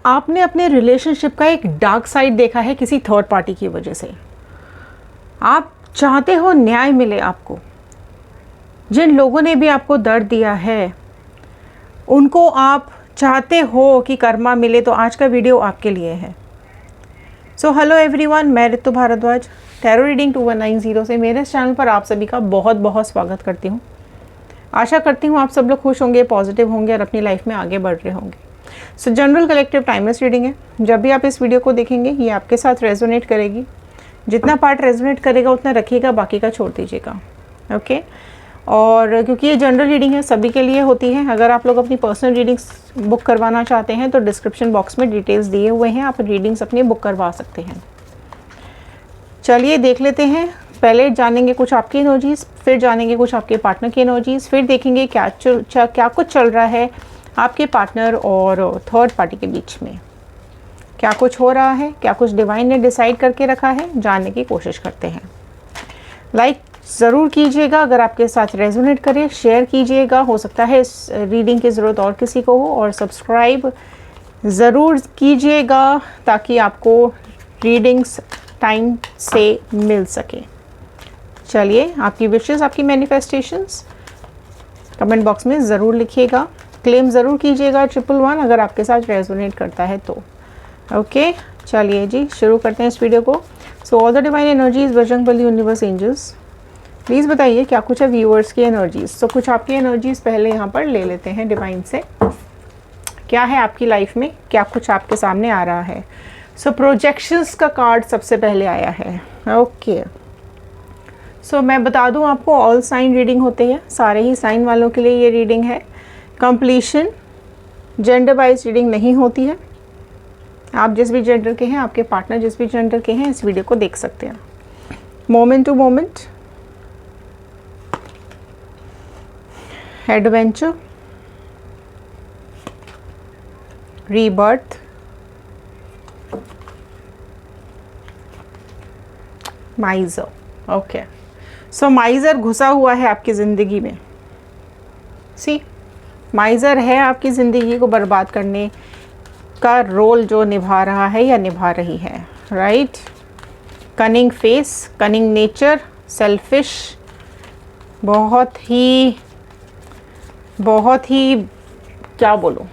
आपने अपने रिलेशनशिप का एक डार्क साइड देखा है किसी थर्ड पार्टी की वजह से। आप चाहते हो न्याय मिले आपको। जिन लोगों ने भी आपको दर्द दिया है उनको आप चाहते हो कि कर्मा मिले, तो आज का वीडियो आपके लिए है। सो हेलो एवरीवन, मैं ऋतु भारद्वाज टैरो रीडिंग 2190 से मेरे इस चैनल पर आप सभी का बहुत बहुत स्वागत करती हूँ। आशा करती हूँ आप सब लोग खुश होंगे, पॉजिटिव होंगे और अपनी लाइफ में आगे बढ़ रहे होंगे। सो जनरल कलेक्टिव टाइमलेस रीडिंग है। जब भी आप इस वीडियो को देखेंगे ये आपके साथ रेजोनेट करेगी। जितना पार्ट रेजोनेट करेगा उतना रखिएगा, बाकी का छोड़ दीजिएगा। ओके और क्योंकि ये जनरल रीडिंग है, सभी के लिए होती है। अगर आप लोग अपनी पर्सनल रीडिंग्स बुक करवाना चाहते हैं तो डिस्क्रिप्शन बॉक्स में डिटेल्स दिए हुए हैं, आप रीडिंग्स अपनी बुक करवा सकते हैं। चलिए देख लेते हैं। पहले जानेंगे कुछ आपकी एनर्जीज़, फिर जानेंगे कुछ आपके पार्टनर की एनर्जीज़, फिर देखेंगे क्या कुछ चल रहा है आपके पार्टनर और थर्ड पार्टी के बीच में। क्या कुछ हो रहा है, क्या कुछ डिवाइन ने डिसाइड करके रखा है, जानने की कोशिश करते हैं। लाइक ज़रूर कीजिएगा अगर आपके साथ रेजोनेट करे, शेयर कीजिएगा, हो सकता है इस रीडिंग की ज़रूरत और किसी को हो, और सब्सक्राइब ज़रूर कीजिएगा ताकि आपको रीडिंग्स टाइम से मिल सके। चलिए, आपकी विशेस, आपकी मैनिफेस्टेशंस कमेंट बॉक्स में ज़रूर लिखिएगा। क्लेम ज़रूर कीजिएगा 111 अगर आपके साथ रेजोनेट करता है तो। ओके चलिए जी, शुरू करते हैं इस वीडियो को। So all the divine energies, Bajrangbali, universe, angels, please बताइए क्या कुछ है व्यूअर्स की एनर्जीज। तो कुछ आपकी एनर्जीज पहले यहाँ पर ले लेते हैं डिवाइन से। क्या है आपकी लाइफ में, क्या कुछ आपके सामने आ रहा है। सो प्रोजेक्शंस का कार्ड सबसे पहले आया है। ओके सो मैं बता दूं आपको, ऑल साइन रीडिंग होती है, सारे ही साइन वालों के लिए ये रीडिंग है। कंप्लीशन जेंडर वाइज रीडिंग नहीं होती है। आप जिस भी जेंडर के हैं, आपके पार्टनर जिस भी जेंडर के हैं, इस वीडियो को देख सकते हैं। Moment to moment, adventure, rebirth, miser. Okay so miser घुसा हुआ है आपकी ज़िंदगी में। सी माइजर है आपकी ज़िंदगी को बर्बाद करने का रोल जो निभा रहा है या निभा रही है। Right, cunning face, cunning nature, selfish, बहुत ही क्या बोलूं,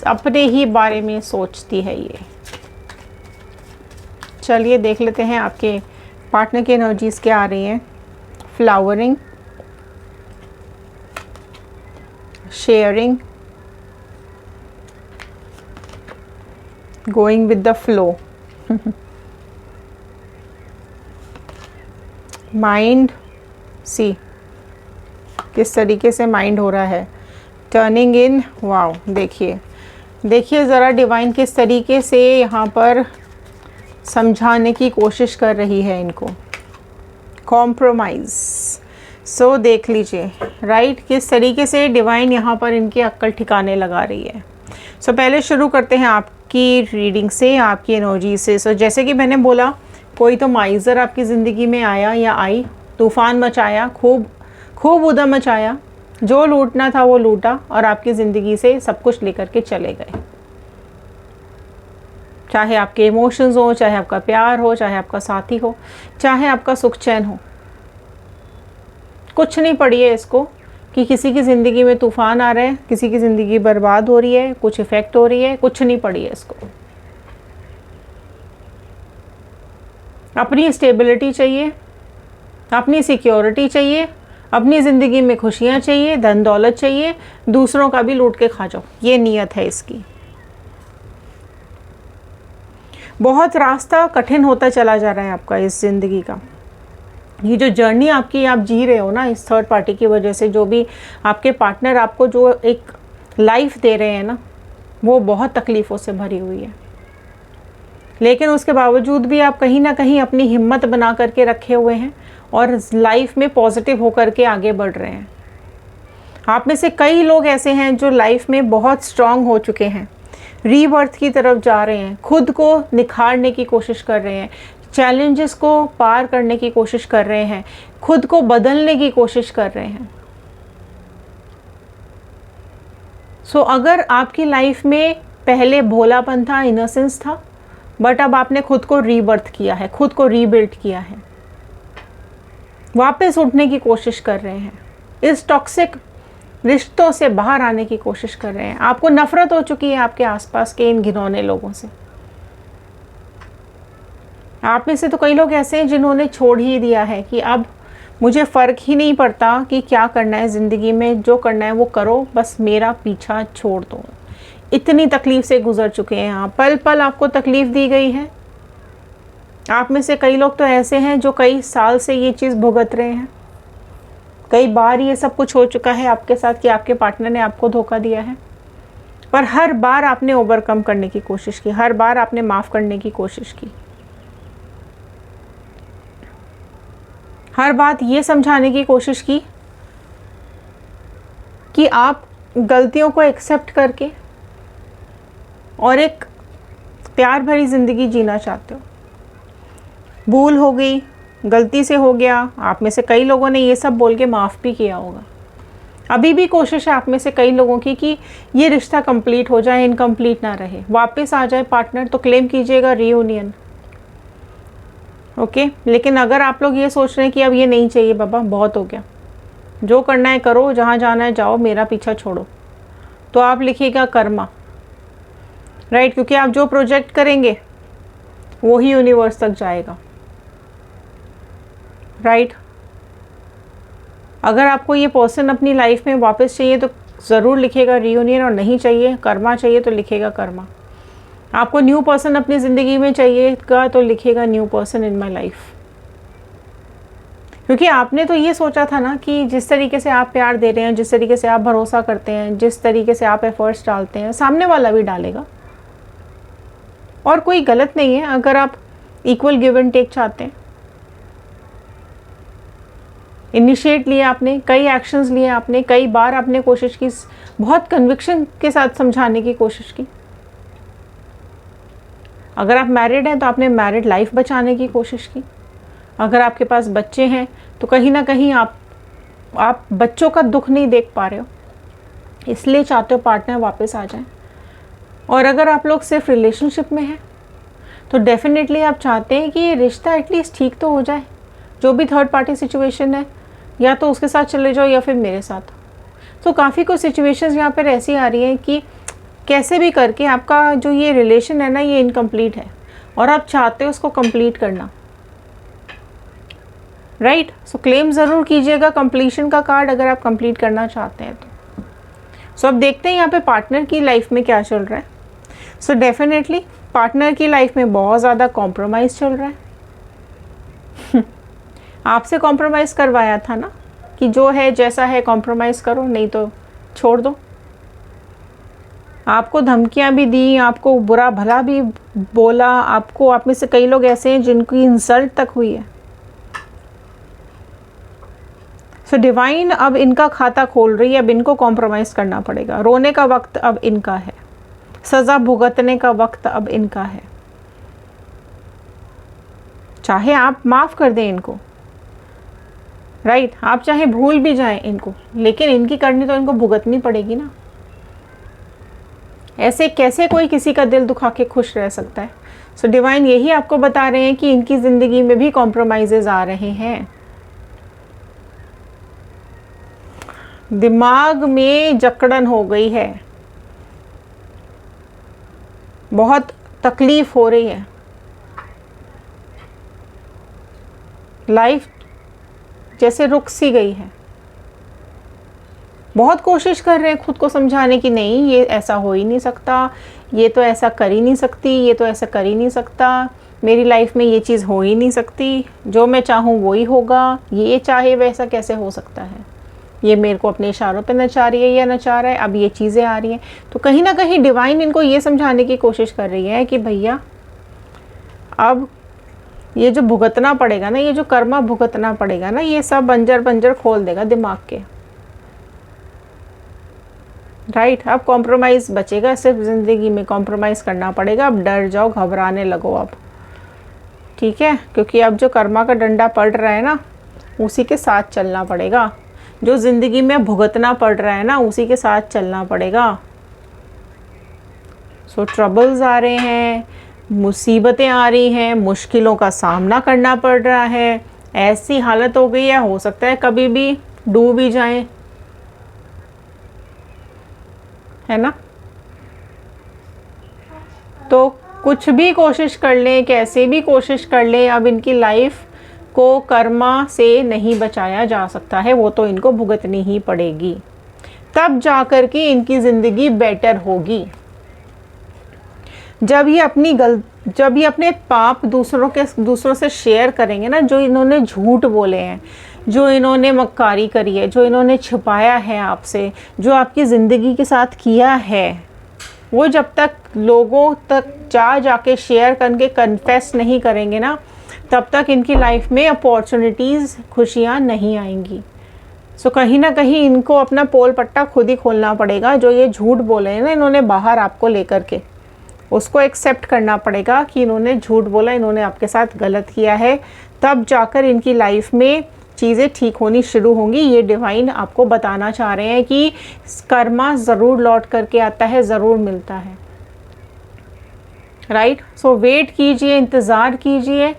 अपने ही बारे में सोचती है ये। चलिए देख लेते हैं आपके पार्टनर की एनर्जीज क्या आ रही हैं। Flowering, sharing, going with the flow, mind, see किस तरीके से माइंड हो रहा है, टर्निंग इन। वाओ, देखिए ज़रा डिवाइन किस तरीके से यहाँ पर समझाने की कोशिश कर रही है इनको। कॉम्प्रोमाइज़। सो देख लीजिए राइट, किस तरीके से डिवाइन यहाँ पर इनकी अक्ल ठिकाने लगा रही है। सो पहले शुरू करते हैं आपकी रीडिंग से, आपकी एनर्जी से। सो जैसे कि मैंने बोला, कोई तो माइज़र आपकी ज़िंदगी में आया या आई, तूफ़ान मचाया, खूब उधम मचाया, जो लूटना था वो लूटा और आपकी ज़िंदगी से सब कुछ लेकर के चले गए। चाहे आपके इमोशंस हो, चाहे आपका प्यार हो, चाहे आपका साथी हो, चाहे आपका सुख चैन हो, कुछ नहीं पड़ी है इसको कि किसी की ज़िंदगी में तूफ़ान आ रहे हैं, किसी की ज़िंदगी बर्बाद हो रही है, कुछ इफ़ेक्ट हो रही है, कुछ नहीं पड़ी है इसको। अपनी स्टेबिलिटी चाहिए, अपनी सिक्योरिटी चाहिए, अपनी ज़िंदगी में खुशियाँ चाहिए, धन दौलत चाहिए, दूसरों का भी लूट के खा जाओ, ये नीयत है इसकी। बहुत रास्ता कठिन होता चला जा रहा है आपका इस ज़िंदगी का। ये जो जर्नी आपकी आप जी रहे हो ना इस थर्ड पार्टी की वजह से, जो भी आपके पार्टनर आपको जो एक लाइफ दे रहे हैं ना, वो बहुत तकलीफ़ों से भरी हुई है। लेकिन उसके बावजूद भी आप कहीं ना कहीं अपनी हिम्मत बना करके रखे हुए हैं और लाइफ में पॉजिटिव होकर के आगे बढ़ रहे हैं। आप में से कई लोग ऐसे हैं जो लाइफ में बहुत स्ट्रांग हो चुके हैं, रीबर्थ की तरफ जा रहे हैं, खुद को निखारने की कोशिश कर रहे हैं, चैलेंजेस को पार करने की कोशिश कर रहे हैं, खुद को बदलने की कोशिश कर रहे हैं। अगर आपकी लाइफ में पहले भोलापन था, इनोसेंस था, बट अब आपने खुद को रीबर्थ किया है, खुद को रीबिल्ड किया है, वापस उठने की कोशिश कर रहे हैं, इस टॉक्सिक रिश्तों से बाहर आने की कोशिश कर रहे हैं, आपको नफरत हो चुकी है आपके आसपास के इन घिनौने लोगों से। आप में से तो कई लोग ऐसे हैं जिन्होंने छोड़ ही दिया है कि अब मुझे फ़र्क ही नहीं पड़ता कि क्या करना है ज़िंदगी में, जो करना है वो करो, बस मेरा पीछा छोड़ दो। इतनी तकलीफ़ से गुज़र चुके हैं आप, पल पल आपको तकलीफ़ दी गई है। आप में से कई लोग तो ऐसे हैं जो कई साल से ये चीज़ भुगत रहे हैं। कई बार ये सब कुछ हो चुका है आपके साथ कि आपके पार्टनर ने आपको धोखा दिया है, पर हर बार आपने ओवरकम करने की कोशिश की, हर बार आपने माफ़ करने की कोशिश की, हर बात ये समझाने की कोशिश की कि आप गलतियों को एक्सेप्ट करके और एक प्यार भरी ज़िंदगी जीना चाहते हो। भूल हो गई, गलती से हो गया, आप में से कई लोगों ने ये सब बोल के माफ़ भी किया होगा। अभी भी कोशिश है आप में से कई लोगों की कि ये रिश्ता कंप्लीट हो जाए, इनकम्प्लीट ना रहे, वापस आ जाए पार्टनर, तो क्लेम कीजिएगा रीयूनियन। ओके, लेकिन अगर आप लोग ये सोच रहे हैं कि अब ये नहीं चाहिए बाबा, बहुत हो गया, जो करना है करो, जहाँ जाना है जाओ, मेरा पीछा छोड़ो, तो आप लिखिएगा कर्मा। राइट, क्योंकि आप जो प्रोजेक्ट करेंगे वो ही यूनिवर्स तक जाएगा। राइट, अगर आपको ये पर्सन अपनी लाइफ में वापस चाहिए तो ज़रूर लिखेगा रीयूनियन, और नहीं चाहिए, कर्मा चाहिए तो लिखेगा कर्मा। आपको न्यू पर्सन अपनी ज़िंदगी में चाहिएगा तो लिखेगा new person in my life. क्योंकि आपने तो ये सोचा था ना कि जिस तरीके से आप प्यार दे रहे हैं, जिस तरीके से आप भरोसा करते हैं, जिस तरीके से आप एफर्ट्स डालते हैं, सामने वाला भी डालेगा। और कोई गलत नहीं है अगर आप इक्वल गिव एंड टेक चाहते हैं। इनिशिएट लिया आपने, कई एक्शंस लिए आपने, कई बार आपने कोशिश की, बहुत कन्विक्शन के साथ समझाने की कोशिश की। अगर आप मैरिड हैं तो आपने मैरिड लाइफ बचाने की कोशिश की। अगर आपके पास बच्चे हैं तो कहीं ना कहीं आप बच्चों का दुख नहीं देख पा रहे हो, इसलिए चाहते हो पार्टनर वापस आ जाए। और अगर आप लोग सिर्फ रिलेशनशिप में हैं तो डेफिनेटली आप चाहते हैं कि ये रिश्ता एटलीस्ट ठीक तो हो जाए। जो भी थर्ड पार्टी सिचुएशन है, या तो उसके साथ चले जाओ या फिर मेरे साथ। तो काफ़ी कुछ सिचुएशंस यहाँ पर ऐसी आ रही हैं कि कैसे भी करके आपका जो ये रिलेशन है ना, ये इनकम्प्लीट है और आप चाहते हो उसको कंप्लीट करना। राइट, सो क्लेम ज़रूर कीजिएगा कंप्लीशन का कार्ड अगर आप कंप्लीट करना चाहते हैं तो। सो अब देखते हैं यहाँ पे पार्टनर की लाइफ में क्या चल रहा है। सो डेफिनेटली पार्टनर की लाइफ में बहुत ज़्यादा कॉम्प्रोमाइज़ चल रहा है। आपसे कॉम्प्रोमाइज़ करवाया था ना कि जो है जैसा है कॉम्प्रोमाइज़ करो, नहीं तो छोड़ दो। आपको धमकियां भी दी, आपको बुरा भला भी बोला, आपको, आप में से कई लोग ऐसे हैं जिनकी इंसल्ट तक हुई है। सो डिवाइन अब इनका खाता खोल रही है, अब इनको कॉम्प्रोमाइज़ करना पड़ेगा। रोने का वक्त अब इनका है, सज़ा भुगतने का वक्त अब इनका है। चाहे आप माफ़ कर दें इनको, राइट, आप चाहे भूल भी जाएं इनको, लेकिन इनकी करनी तो इनको भुगतनी पड़ेगी ना। ऐसे कैसे कोई किसी का दिल दुखा के खुश रह सकता है। सो डिवाइन यही आपको बता रहे हैं कि इनकी ज़िंदगी में भी कॉम्प्रोमाइज़ेज़ आ रहे हैं। दिमाग में जकड़न हो गई है, बहुत तकलीफ़ हो रही है, लाइफ जैसे रुक सी गई है। बहुत कोशिश कर रहे हैं खुद को समझाने की, नहीं ये ऐसा हो ही नहीं सकता, ये तो ऐसा कर ही नहीं सकती, ये तो ऐसा कर ही नहीं सकता, मेरी लाइफ में ये चीज़ हो ही नहीं सकती, जो मैं चाहूँ वो ही होगा, ये चाहे वैसा कैसे हो सकता है, ये मेरे को अपने इशारों पे नचा रही है या नचा रहा है, अब ये चीज़ें आ रही हैं। तो कहीं ना कहीं डिवाइन इनको ये समझाने की कोशिश कर रही है कि भैया अब ये जो भुगतना पड़ेगा ना, ये जो कर्मा भुगतना पड़ेगा ना, ये सब बंजर बंजर खोल देगा दिमाग के। राइट, अब कॉम्प्रोमाइज़ बचेगा, सिर्फ ज़िंदगी में कॉम्प्रोमाइज़ करना पड़ेगा। अब डर जाओ, घबराने लगो अब, ठीक है, क्योंकि अब जो कर्मा का डंडा पड़ रहा है ना, उसी के साथ चलना पड़ेगा। जो ज़िंदगी में भुगतना पड़ रहा है ना, उसी के साथ चलना पड़ेगा। सो ट्रबल्स आ रहे हैं, मुसीबतें आ रही हैं, मुश्किलों का सामना करना पड़ रहा है, ऐसी हालत हो गई है, हो सकता है कभी भी डूब भी जाएं, है ना। तो कुछ भी कोशिश कर लें, कैसे भी कोशिश कर लें, अब इनकी लाइफ को कर्मा से नहीं बचाया जा सकता है, वो तो इनको भुगतनी ही पड़ेगी, तब जाकर के इनकी ज़िंदगी बेटर होगी। जब ये अपने पाप दूसरों से शेयर करेंगे ना, जो इन्होंने झूठ बोले हैं, जो इन्होंने मक्कारी करी है, जो इन्होंने छुपाया है आपसे, जो आपकी ज़िंदगी के साथ किया है, वो जब तक लोगों तक जाके शेयर करके कन्फेस नहीं करेंगे ना, तब तक इनकी लाइफ में अपॉर्चुनिटीज़, खुशियाँ नहीं आएंगी। सो कहीं ना कहीं इनको अपना पोल पट्टा खुद ही खोलना पड़ेगा। जो ये झूठ बोले हैं ना इन्होंने बाहर आपको लेकर के, उसको एक्सेप्ट करना पड़ेगा कि इन्होंने झूठ बोला, इन्होंने आपके साथ गलत किया है, तब जाकर इनकी लाइफ में चीज़ें ठीक होनी शुरू होंगी। ये डिवाइन आपको बताना चाह रहे हैं कि कर्मा ज़रूर लौट करके आता है, ज़रूर मिलता है, राइट। सो वेट कीजिए, इंतज़ार कीजिए,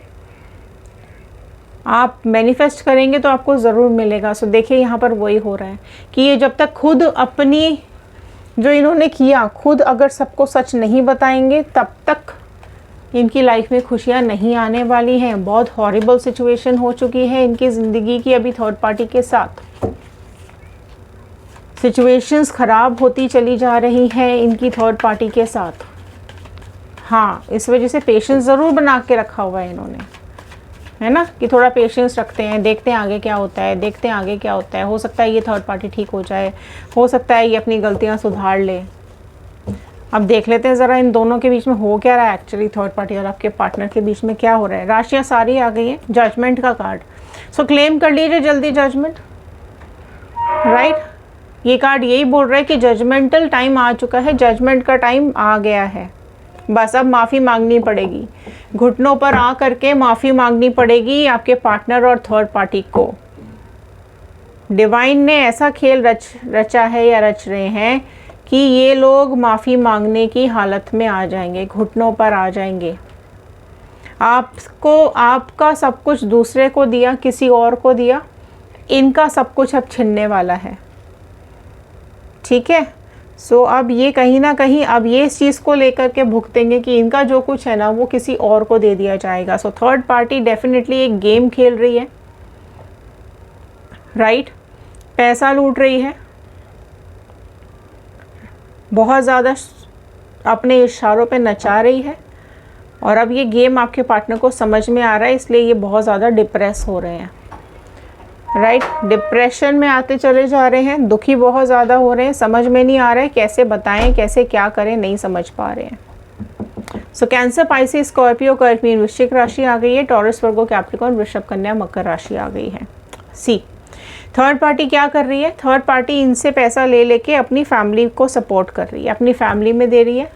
आप मैनिफेस्ट करेंगे तो आपको ज़रूर मिलेगा। सो देखिए यहाँ पर वही हो रहा है कि ये जब तक खुद अपनी जो इन्होंने किया, खुद अगर सबको सच नहीं बताएंगे, तब तक इनकी लाइफ में खुशियाँ नहीं आने वाली हैं। बहुत हॉरिबल सिचुएशन हो चुकी है इनकी ज़िंदगी की अभी थर्ड पार्टी के साथ। सिचुएशंस ख़राब होती चली जा रही हैं इनकी थर्ड पार्टी के साथ। हाँ, इस वजह से पेशेंस ज़रूर बना के रखा हुआ है इन्होंने, है ना, कि थोड़ा पेशेंस रखते हैं, देखते हैं आगे क्या होता है, देखते हैं आगे क्या होता है। हो सकता है ये थर्ड पार्टी ठीक हो जाए, हो सकता है ये अपनी गलतियाँ सुधार ले। अब देख लेते हैं ज़रा इन दोनों के बीच में हो क्या रहा है, एक्चुअली थर्ड पार्टी और आपके पार्टनर के बीच में क्या हो रहा है। राशियाँ सारी आ गई है, जजमेंट का कार्ड। सो क्लेम कर लीजिए जल्दी जजमेंट, राइट। ये कार्ड यही बोल रहा है कि जजमेंटल टाइम आ चुका है, जजमेंट का टाइम आ गया है। बस अब माफ़ी मांगनी पड़ेगी, घुटनों पर आ करके माफ़ी मांगनी पड़ेगी आपके पार्टनर और थर्ड पार्टी को। डिवाइन ने ऐसा खेल रचा है या रच रहे हैं कि ये लोग माफ़ी मांगने की हालत में आ जाएंगे, घुटनों पर आ जाएंगे। आपका सब कुछ दूसरे को दिया, किसी और को दिया, इनका सब कुछ अब छिनने वाला है, ठीक है। सो अब ये कहीं ना कहीं अब ये इस चीज़ को लेकर के भुगतेंगे कि इनका जो कुछ है ना वो किसी और को दे दिया जाएगा। सो थर्ड पार्टी डेफिनेटली एक गेम खेल रही है, राइट। पैसा लूट रही है, बहुत ज़्यादा अपने इशारों पे नचा रही है, और अब ये गेम आपके पार्टनर को समझ में आ रहा है, इसलिए ये बहुत ज़्यादा डिप्रेस हो रहे हैं, राइट। डिप्रेशन में आते चले जा रहे हैं, दुखी बहुत ज़्यादा हो रहे हैं, समझ में नहीं आ रहा है कैसे बताएं, कैसे क्या करें, नहीं समझ पा रहे हैं। सो कैंसर, पाइसेस, स्कॉर्पियो, कर्क, मीन, वृश्चिक राशि आ गई है। टॉरस, वर्गो, कैप्रिकॉर्न, वृषभ, कन्या, मकर राशि आ गई है। सी थर्ड पार्टी क्या कर रही है, थर्ड पार्टी इनसे पैसा ले लेके अपनी फैमिली को सपोर्ट कर रही है, अपनी फैमिली में दे रही है,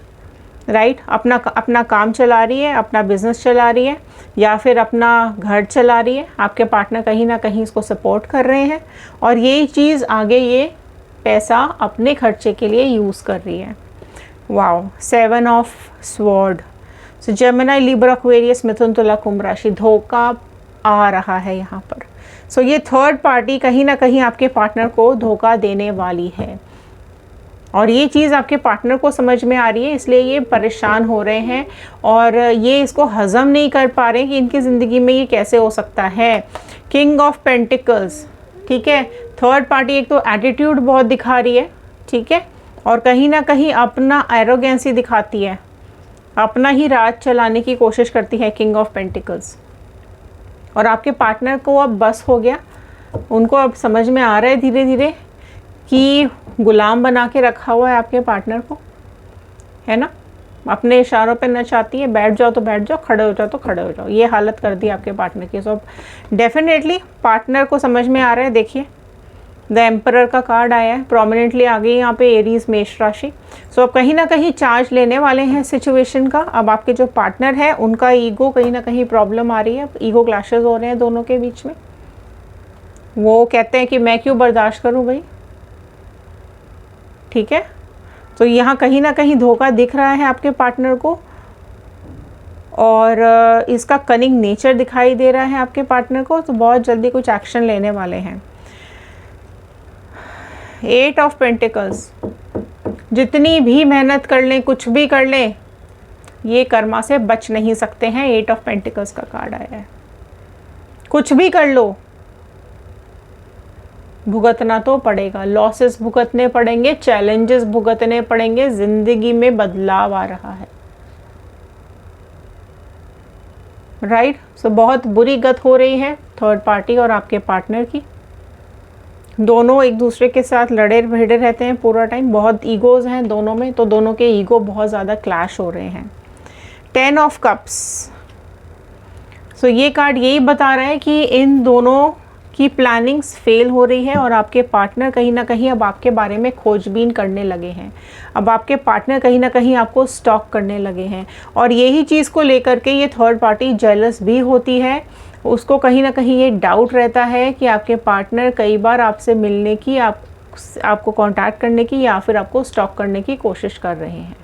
राइट। अपना काम चला रही है, अपना बिजनेस चला रही है, या फिर अपना घर चला रही है। आपके पार्टनर कहीं ना कहीं इसको सपोर्ट कर रहे हैं, और यही चीज़ आगे ये पैसा अपने खर्चे के लिए यूज़ कर रही है। Wow, 7 of sword. So Gemini, Libra, Aquarius, मिथुन, तुला, कुंभ राशि, धोखा आ रहा है यहाँ पर। सो ये थर्ड पार्टी कहीं ना कहीं आपके पार्टनर को धोखा देने वाली है, और ये चीज़ आपके पार्टनर को समझ में आ रही है, इसलिए ये परेशान हो रहे हैं और ये इसको हज़म नहीं कर पा रहे हैं कि इनकी ज़िंदगी में ये कैसे हो सकता है। किंग ऑफ पेंटिकल्स, ठीक है। थर्ड पार्टी एक तो एटीट्यूड बहुत दिखा रही है, ठीक है, और कहीं ना कहीं अपना एरोगेंसी दिखाती है, अपना ही राज चलाने की कोशिश करती है, किंग ऑफ पेंटिकल्स। और आपके पार्टनर को अब बस हो गया, उनको अब समझ में आ रहा है धीरे धीरे कि गुलाम बना के रखा हुआ है आपके पार्टनर को, है ना। अपने इशारों पे नचाती है, बैठ जाओ तो बैठ जाओ, खड़े हो जाओ तो खड़े हो जाओ, ये हालत कर दी आपके पार्टनर की। सो डेफिनेटली पार्टनर को समझ में आ रहा है। देखिए द एम्परर का कार्ड आया है, प्रोमिनेंटली आ गई यहाँ पे एरीज, मेष राशि। सो अब कहीं ना कहीं चार्ज लेने वाले हैं सिचुएशन का। अब आपके जो पार्टनर है उनका ईगो कहीं ना कहीं प्रॉब्लम आ रही है, ईगो क्लैशेस हो रहे हैं दोनों के बीच में। वो कहते हैं कि मैं क्यों बर्दाश्त करूँ भाई, ठीक है। तो यहाँ कहीं ना कहीं धोखा दिख रहा है आपके पार्टनर को, और इसका कनिंग नेचर दिखाई दे रहा है आपके पार्टनर को, तो बहुत जल्दी कुछ एक्शन लेने वाले हैं। 8 ऑफ पेंटिकल्स, जितनी भी मेहनत कर लें, कुछ भी कर लें, ये कर्मा से बच नहीं सकते हैं। 8 ऑफ पेंटिकल्स का कार्ड आया है। कुछ भी कर लो, भुगतना तो पड़ेगा, लॉसेस भुगतने पड़ेंगे, चैलेंजेस भुगतने पड़ेंगे, जिंदगी में बदलाव आ रहा है, राइट। सो बहुत बुरी गत हो रही है थर्ड पार्टी और आपके पार्टनर की। दोनों एक दूसरे के साथ लड़े भिड़े रहते हैं पूरा टाइम, बहुत ईगोज हैं दोनों में, तो दोनों के ईगो बहुत ज़्यादा क्लैश हो रहे हैं। 10 ऑफ कप्स, सो ये कार्ड यही बता रहा है कि इन दोनों की प्लानिंग्स फेल हो रही है और आपके पार्टनर कहीं ना कहीं अब आपके बारे में खोजबीन करने लगे हैं। अब आपके पार्टनर कहीं ना कहीं आपको स्टॉक करने लगे हैं, और यही चीज़ को लेकर के ये थर्ड पार्टी जेलस भी होती है। उसको कहीं ना कहीं ये डाउट रहता है कि आपके पार्टनर कई बार आपसे मिलने की, आपको कांटेक्ट करने की या फिर आपको स्टॉक करने की कोशिश कर रहे हैं।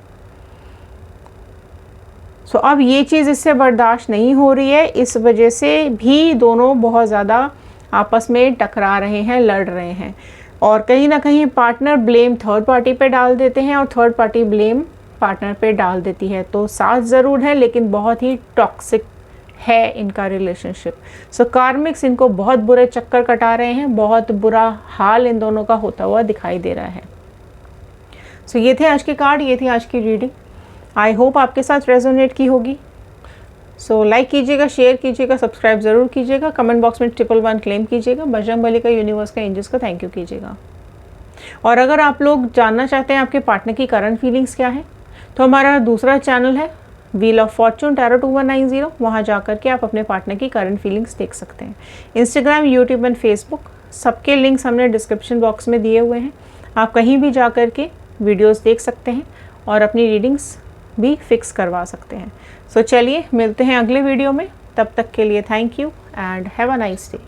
सो अब ये चीज़ इससे बर्दाश्त नहीं हो रही है, इस वजह से भी दोनों बहुत ज़्यादा आपस में टकरा रहे हैं, लड़ रहे हैं, और कहीं ना कहीं पार्टनर ब्लेम थर्ड पार्टी पे डाल देते हैं और थर्ड पार्टी ब्लेम पार्टनर पे डाल देती है। तो साथ ज़रूर है लेकिन बहुत ही टॉक्सिक है इनका रिलेशनशिप। सो कार्मिक्स इनको बहुत बुरे चक्कर कटा रहे हैं, बहुत बुरा हाल इन दोनों का होता हुआ दिखाई दे रहा है। सो ये थे आज के कार्ड, ये थी आज की रीडिंग। आई होप आपके साथ रेजोनेट की होगी। सो लाइक कीजिएगा, शेयर कीजिएगा, सब्सक्राइब ज़रूर कीजिएगा, कमेंट बॉक्स में 111 क्लेम कीजिएगा, बजरंगबली का, यूनिवर्स का, एंजल्स का थैंक यू कीजिएगा। और अगर आप लोग जानना चाहते हैं आपके पार्टनर की करंट फीलिंग्स क्या है, तो हमारा दूसरा चैनल है व्हील ऑफ फॉर्चून टैरो 2190, वहाँ जा कर के आप अपने पार्टनर की करंट फीलिंग्स देख सकते हैं। इंस्टाग्राम, यूट्यूब एंड फेसबुक, सबके लिंक्स हमने डिस्क्रिप्शन बॉक्स में दिए हुए हैं। आप कहीं भी जा कर के वीडियोज़ देख सकते हैं और अपनी रीडिंग्स भी फिक्स करवा सकते हैं। सो चलिए मिलते हैं अगले वीडियो में, तब तक के लिए thank you and have a nice day.